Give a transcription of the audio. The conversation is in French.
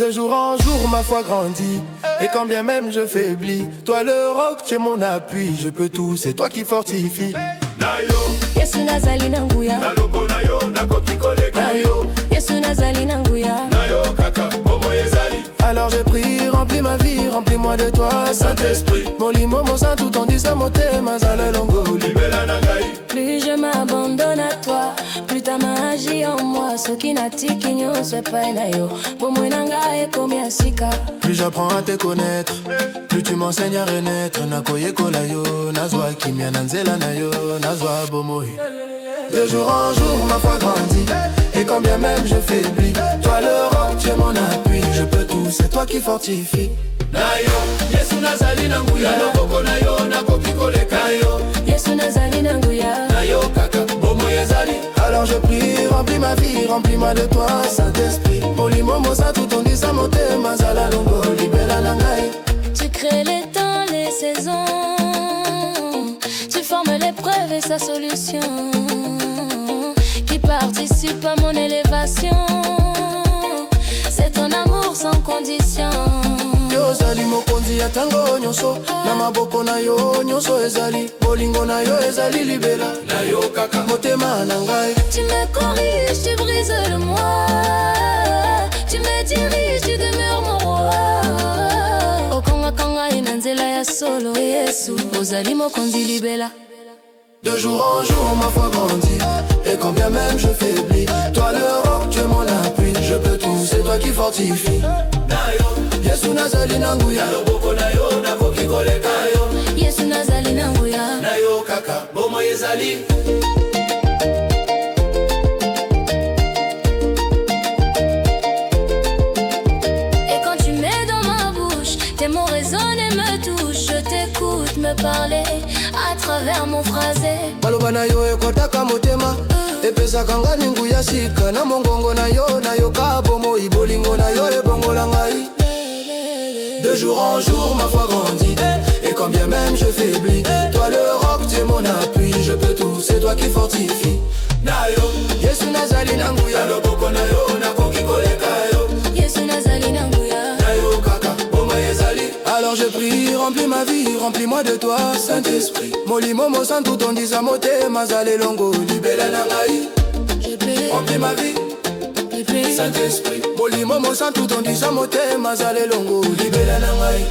De jour en jour ma foi grandit, et quand bien même je faiblis, toi le roc tu es mon appui, je peux tout, c'est toi qui fortifie. Nayo Yesu nazali na nguya, naloko nayo nakoki koleka yo. Yesu nazali na nguya, Nayo kaka bomo ezali. Alors je prie, remplis ma vie, remplis-moi de toi, Saint-Esprit Molimo mon saint tout en disant motema zala longo. libela na ngai. plus je m'abandonne à toi, plus ta magie en moi, ce qui n'attiki nyonso epai na yo, bomoi na ngai ekomi ya sika. Plus j'apprends à te connaître, plus tu m'enseignes à renaître. Nakoyekola yo, nazwa kimia na nzela na yo, nazwa bomoi. De jour en jour ma foi grandit, et quand bien même je faiblis, toi le roc tu es mon appui, je peux tout, c'est toi qui fortifie. Nayo Yesu nazali na nguya loboko nayo nakoki koleka yo. Yesu nazali na nguya, Nayo kaka bomo ezali. Alors je prie, remplis ma vie, remplis-moi de toi, Saint-Esprit. Molimo mon saint tout en disant motema zala longo, libela na ngai. tu crées les temps, les saisons, tu formes l'épreuve et sa solution, qui participe à mon élévation. C'est ton amour sans condition. Yo zali mokonzi ya tango nyonso, na maboko na yo nyonso ezali, bolingo na yo ezali libela. Nayo kaka Motema na ngai, Tu me corriges, tu brises le moi, tu me diriges, tu demeures mon roi. Okonga kanga ina nzela ya solo Yesu, ozali mokonzi libela. de jour en jour ma foi grandit, et quand bien même je faiblis, toi le roc tu es mon appui, je peux tout, c'est toi qui fortifie. nayo Yesu nazali na nguya, loboko nayo nakoki koleka yo. Yesu nazali na nguya, Nayo kaka bomo ezali. et quand tu mets dans ma bouche, tes mots résonnent et me touchent. Je t'écoute me parler à travers mon phrasé. maloba na yo ekotaka motema, epesaka ngani nguya sika, na mongongo na yo nayoka bomoi, bolingo na yo ebongola ngai. De jour en jour ma foi grandit, et quand bien même je faiblis, toi le roc tu es mon appui, je peux tout, c'est toi qui fortifie. Nayo Yesu nazali na nguya, loboko nayo nakoki koleka yo. Yesu nazali na nguya, Nayo kaka bomo ezali. alors je prie, remplis ma vie, remplis-moi de toi, Saint-Esprit. Molimo mon saint tout en disant motema zala longo, libela na ngai. je prie, Remplis ma vie, je prie. Saint-Esprit. Molimo mon saint tout en disant motema zala longo, libela na ngai.